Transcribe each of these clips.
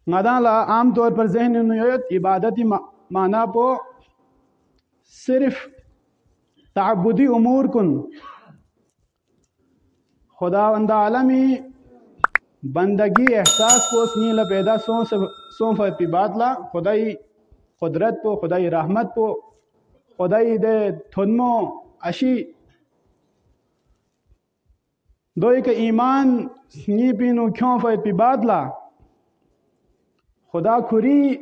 لا عام طور پر ذہن نویت عبادتی معنی پو صرف تعبدی امور کن خداوند عالمی بندگی احساس کو سنیل پیدا سون فت پی بات لا خدای قدرت پو خدای رحمت پو خدای دے تھنمو اشی دوئی کہ ایمان سنی پینو کیوں فت پی بات لا خدا کھری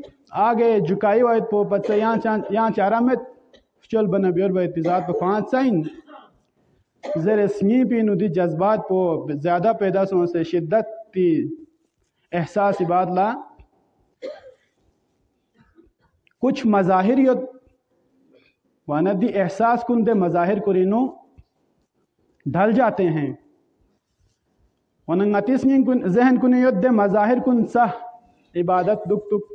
آگے جکائی وائد پو پتہ یہاں چارہ میں چل بنا بیور وائد پی ذات پو پانچ سائن زر سنی پینو دی جذبات پو زیادہ پیدا سون سے شدت تی احساس بات لا کچھ مظاہریت وانا دی احساس کن دے مظاہر کرینو ڈھل جاتے ہیں وننگتیس کن ذہن کنیت دے مظاہر کن سہ عبادت دک تک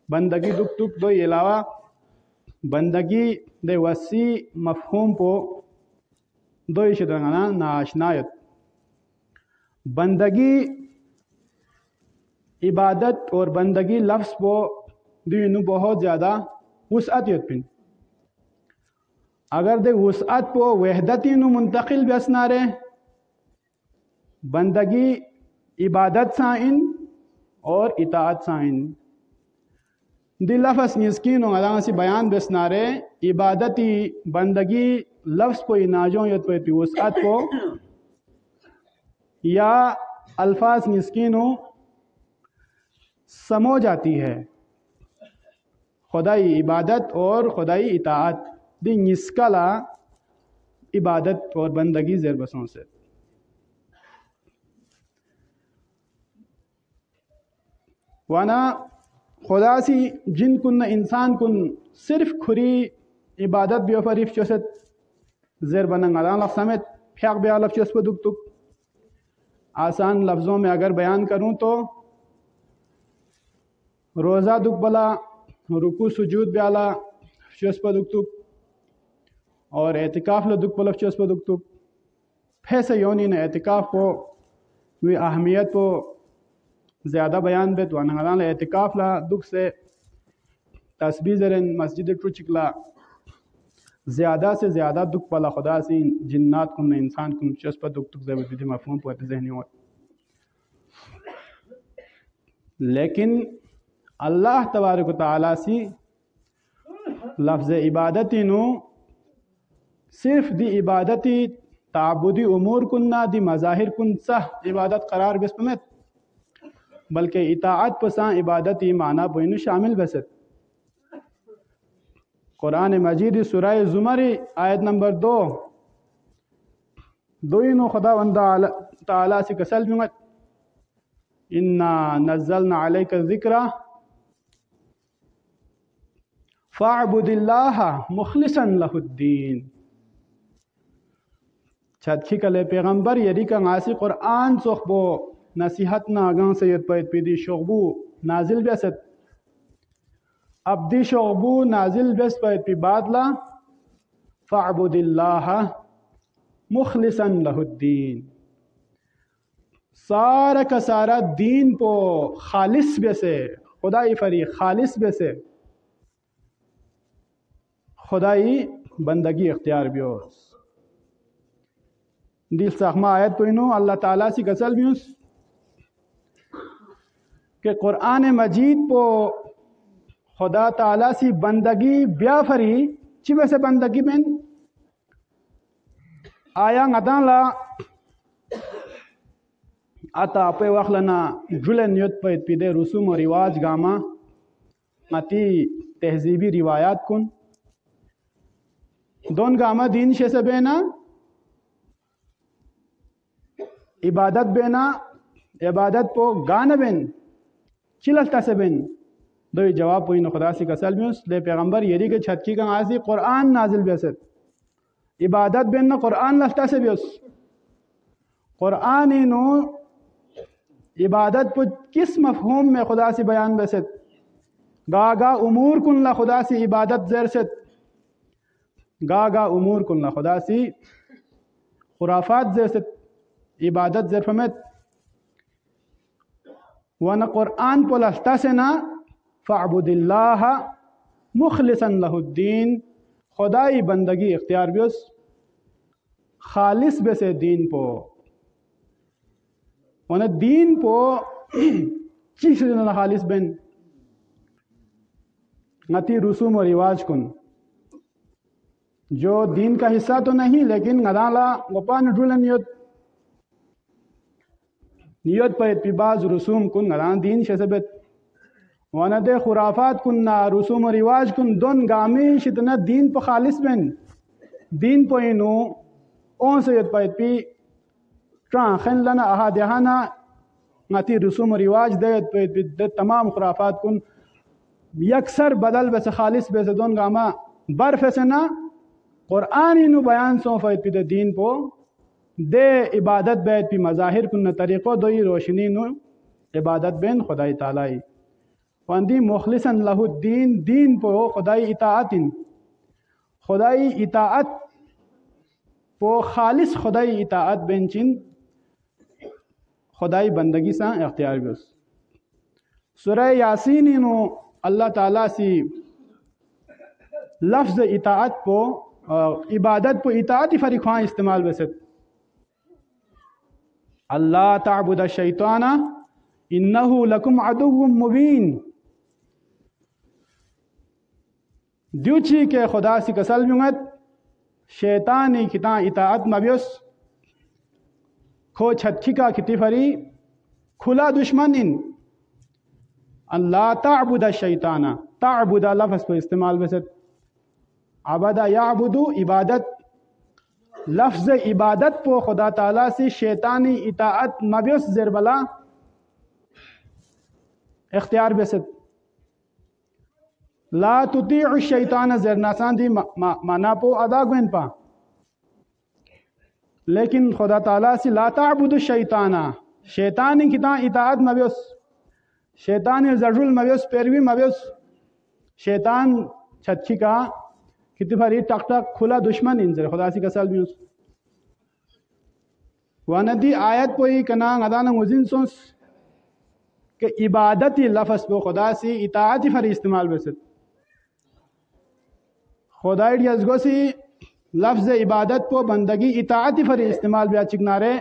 بندگی دک تک دو علاوہ بندگی دے وسیع مفہوم پو دو شدرنا ناشنایت بندگی عبادت اور بندگی لفظ پو دینو بہت زیادہ وسعت یت پن اگر دے وسعت پو وحدتی نو منتقل بیسنا رے بندگی عبادت سائن اور اطاعت سائن دی لفظ نسکین و غلان سی بیان بیسنا رے عبادتی بندگی لفظ کو ناجوں یت پہ وسعت کو یا الفاظ نسکینو سمو جاتی ہے خدائی عبادت اور خدائی اطاعت دی نسکلا عبادت اور بندگی زیر بسوں سے وانا خدا سی جن کن انسان کن صرف کھری عبادت بیو فریف چوست زیر بننگ علان لفظ سمیت پھیاق بیا لفظ چوست پا دک تک آسان لفظوں میں اگر بیان کروں تو روزہ دک بلا رکوع سجود بیالا چوست پا دک تک اور اعتکاف لدک بلا چوست پا دک تک پھیسے یونی نے اعتکاف کو وی اہمیت کو زیادہ بیان بیت وانگلان اعتکاف لا دک سے تسبیح زرن مسجد ٹو چکلا زیادہ سے زیادہ دک پلا خدا سی جنات کن انسان کن چسپ دک تک زیادہ بیدی مفہوم پویت ذہنی ہو لیکن اللہ تبارک و تعالی سی لفظ عبادتی نو صرف دی عبادتی تعبدی امور کننا دی مظاہر کن سہ عبادت قرار بسپمت بلکہ اطاعت پسان عبادتی معنی بینو شامل بست قرآن مجید سورہ زمر آیت نمبر 2 دوینو خدا وندہ تعالی سے کسل بیمت انا نزلنا علیک الذکر فاعبد اللہ مخلصا لہ الدین چھتکی کلے پیغمبر یری کا غاسی قرآن سخبو نصیحت نا آگان سید پید پیدی شغبو نازل بیست اب دی شغبو نازل بیست پید پی بادلا فاعبد اللہ مخلصا لہ الدین سارا کا سارا دین پو خالص بیسے خدای فری خالص بیسے خدای بندگی اختیار بیوس دیل ساخما آیت پوینو اللہ تعالیٰ سی کسل بیوس کہ قرآن مجید پو خدا تعالیٰ سی بندگی بیا فری چی ویسے بندگی بین آیا غدان لا اتا پہ وقلنا جلن نیت پید پیدے رسوم و رواج گاما متی تہذیبی روایات کن دون گاما دین شے سے بینا عبادت بینا عبادت پو گانا بین چلتا سے بین دوی جواب پوین خدا سی کسل بیوس لے پیغمبر یری کے چھتکی کا آسی قرآن نازل بیست عبادت بین نا قرآن لفتا سے بیوس قرآن نو عبادت پو کس مفہوم میں خدا سی بیان بیست گا امور کن لا خدا سی عبادت زیر ست گا امور کن لا خدا سی خرافات زیر ست عبادت زیر فمت وانا قرآن پو لستاسنا فاعبد اللہ مخلصا لہ الدین خدای بندگی اختیار بیوس خالص بے سے دین پو وانا دین پو چیز جنا خالص بین نتی رسوم و رواج کن جو دین کا حصہ تو نہیں لیکن ندالا گپان ڈھولن نیت پہ پی باز رسوم کن ندان دین شسبت وانا دے خرافات کن نا رسوم و رواج کن دون گامی شتنا دین پہ خالص بین دین پہ انو اون سید پہ پی ٹران خن لنا اہا دیہانا نتی رسوم و رواج دیت پہ پی دے تمام خرافات کن یکسر بدل بس خالص بس دون گاما برف سے نا قرآن انو بیان سو فید پی دے دین پو دے عبادت بیت پی مظاہر کن طریقو دوئی روشنی نو عبادت بین خدای تعالی واندی مخلصا لہ الدین دین پو خدای اطاعت پو خالص خدای اطاعت بین چن خدای بندگی سا اختیار بیس سورہ یاسین انو اللہ تعالیٰ سی لفظ اطاعت پو عبادت پو اطاعتی فریقوان استعمال بسد اللہ تعبد الشیطان انہو لکم عدو مبین دیوچی کے خدا سی کسل بیونگت شیطانی کتا اطاعت مبیس کھو چھتکی کا کتی فری کھلا دشمن ان اللہ تعبد الشیطان تعبد لفظ پہ استعمال بسد عبدہ یعبدو عبادت لفظ عبادت پو خدا تعالیٰ سے شیطانی اطاعت مبیس زربلا اختیار بسد لا تطیع الشیطان زرناسان دی مانا پو ادا گوین پا لیکن خدا تعالیٰ سے لا تعبد الشیطان شیطانی کتا اطاعت مبیس شیطانی زرجل مبیس پیروی مبیس شیطان چھتکی کا کتی فری ٹک ٹک کھلا دشمن انزر خدا سی کسل بیوس واندی آیت پوئی کنا غدانا مزین سنس کہ عبادتی لفظ پو خدا سی اطاعتی فری استعمال بسد خدای ڈیزگو سی لفظ عبادت پو بندگی اطاعتی فری استعمال بیا چکنارے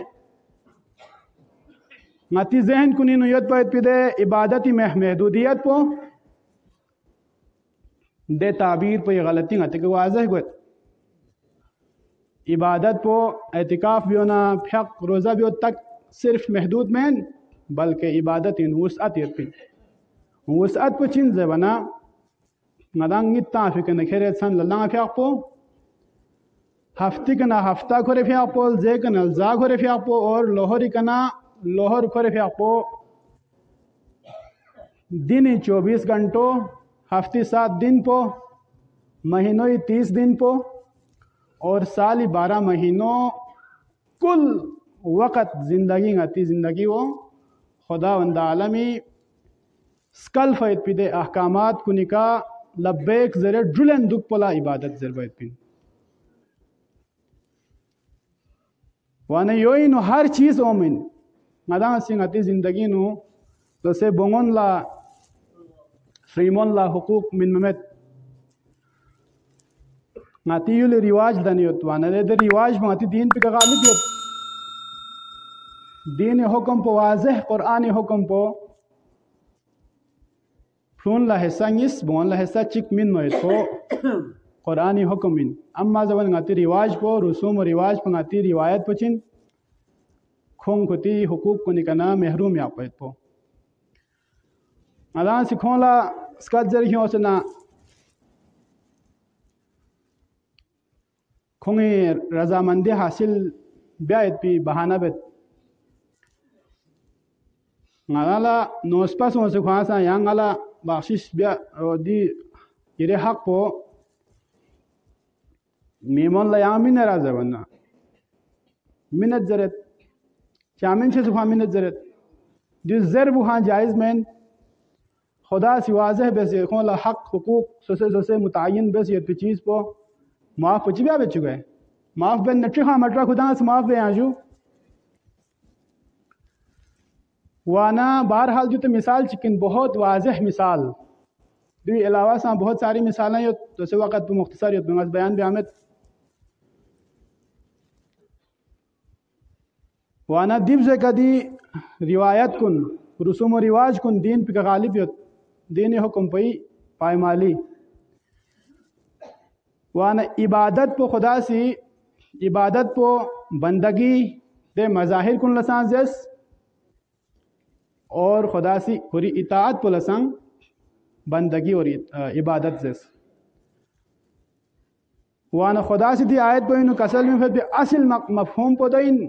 نتی ذہن کنی نویت پویت پیدے عبادتی محدودیت پو دے تعبیر پہ یہ غلطی نہ کہ واضح گوت عبادت پو اعتکاف بھی ہونا فق روزہ بھی ہو تک صرف محدود میں بلکہ عبادت ان وسعت یتپن وسعت پو چین زبنا ندانگی تافک نکھیرت سن للنگ فیاق پو ہفتی کنا ہفتہ کھوری فیاق پو زے کنا الزا کھوری فیاق پو اور لوہری کنا لوہر کھوری فیاق پو دن 24 گھنٹوں ہفتی 7 دن پو مہینوی 30 دن پو اور سالی 12 مہینوں کل وقت زندگی غتی زندگی وہ خدا وند عالمی سکل فید پیدے احکامات کو نکا لبیک زر جلن دک پلا عبادت زر باید پین وانا یوئی نو ہر چیز اومن مدان سی غتی زندگی نو تو سے بونگون لا فریمون لا حقوق من ممت ناتی یولی رواج دانیوت وانا دے رواج ماتی دین پہ غالب یوت دین حکم پو واضح قرآن حکم پو فون لا حصہ نس بون لا حصہ چک من مویت پو قرآن حکم من اما زبان ناتی رواج پو رسوم و رواج پو ناتی روایت پو چن کھون کتی حقوق کو نکنا محروم یا پویت پو ادان سکھون لا اسکت ذریعوں سے نہ کھونگی رضامندی حاصل بیایت پی بہانہ بیت نالا نوسپس ہوں سے خواہاں یہاں نالا بخشش بیا دی یہ حق پو میمون لا یہاں من رازہ بنا منت زرت چامن سے سکھواں منت زرت جو ضرب ہاں جائز مین خدا سی واضح بیس خون لا حق حقوق سوسے متعین بیس یہ چیز پو معاف پچی بیا بچ گئے معاف بین نٹری خواہ مٹرا خدا سے معاف بے آجو وانا بہرحال جو تو مثال چکن بہت واضح مثال دوی علاوہ سے بہت ساری مثالیں یو تو سے وقت مختصر یو بنگاز بیان بیامت وانا دیب سے کدی روایت کن رسوم و رواج کن دین پہ غالب یو دین حکم پئی پائمالی وانا عبادت پو خدا سی عبادت پو بندگی دے مظاہر کن لسان زیس اور خدا سی پوری اطاعت پو لسان بندگی اور عبادت زیس وانا خدا سی دی آیت پو انو کسل میں پھر اصل مفہوم پو دین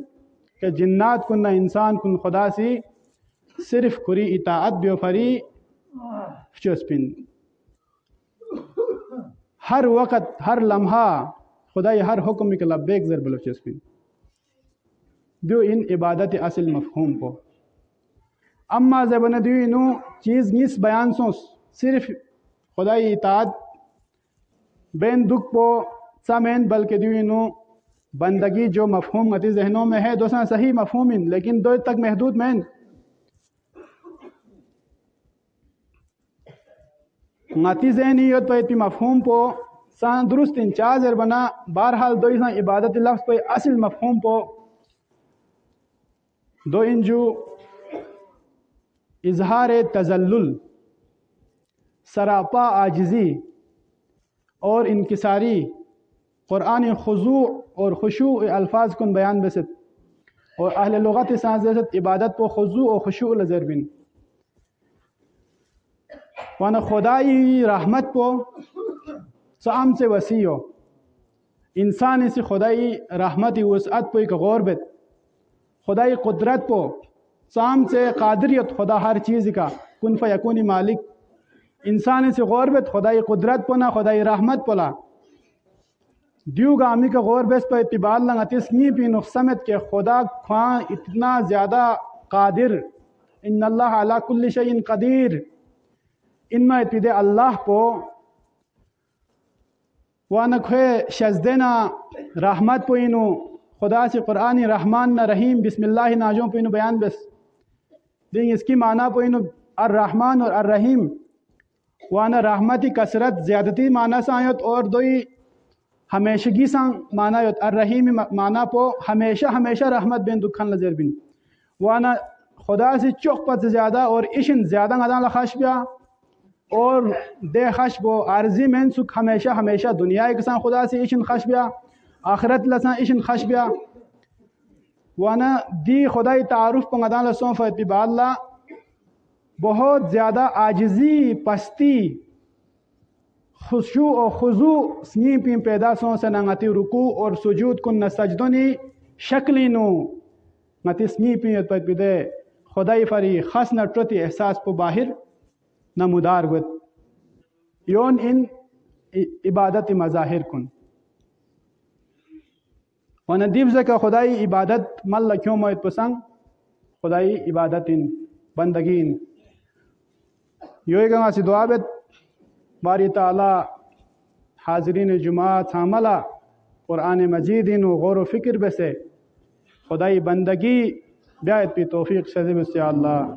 کہ جنات کن نہ انسان کن خدا سی صرف کری اطاعت بیو فری چسپن ہر وقت ہر لمحہ خدای ہر حکم کے لبیک ضرب چسپن دیو ان عبادت اصل مفہوم کو اما زبن دیو انو چیز نیس بیان سو صرف خدای اطاعت بین دکھ پو سمین بلکہ دیو انو بندگی جو مفہوم غتی ذہنوں میں ہے دوسرا صحیح مفہوم ان لیکن دو تک محدود مین غتی ذہنیت پہ مفہوم پو سان درست انچاز بنا بہرحال دو سان عبادت لفظ پہ اصل مفہوم پو دو انجو اظہار تذلل سراپا عاجزی اور انکساری قرآن خضوع اور خشوع الفاظ کن بیان بست اور اہل لغت سانزت عبادت پو خضوع اور خشوع لزربن وانا خدای رحمت پو سام سے وسیع ہو انسان اسی خدای رحمت وسعت پو ایک غور بت خدای قدرت پو سام سے قادریت خدا ہر چیز کا کن فیکونی مالک انسان سے غور بت خدای قدرت پو نہ خدای رحمت پولا دیو گامی کا غور بیس پر اعتبار لنگا تسنی پی نقصمت کہ خدا خواہ اتنا زیادہ قادر ان اللہ علی کل شیء قدیر ان میں اتدے اللہ کو وانا کھوے شزدنا رحمت پو انو خدا سے قرآن رحمان نہ رحیم بسم اللہ ناجوں پو انو بیان بس دیں اس کی معنی پو انو الرحمن اور الرحیم وانا رحمتی کثرت زیادتی معنی سایت اور دوئی ہمیشگی سان معنی یوت الرحیم معنی پو ہمیشہ ہمیشہ رحمت بین دکھن لزر بین وانا خدا سے چوک پت زیادہ اور اشن زیادہ غدان لخش بیا اور دے خش بو عارضی من سکھ ہمیشہ ہمیشہ دنیا کے سان خدا سے اشن خش بیا آخرت لسان اشن خش بیا وانا دی خدای تعارف پا غدان لسون فاتباع اللہ بہت زیادہ عاجزی پستی خشوع و خضوع سنی پین پیدا سون سے نغتی رکوع اور سجود کن نسجدنی شکلی نو نتی سنی پین پت بیدے خدای فری خاص نٹرتی احساس پو باہر نمودار گوت یون ان عبادت مظاہر کن وندیب سے کہ خدای عبادت مل کیوں موید پسنگ خدای عبادت ان بندگی ان یوئی گا سی دعا بیت باری تعالی حاضرین جماعت حاملہ قرآن مجید و غور و فکر بسے خدای بندگی بیایت پی توفیق شزب سے اللہ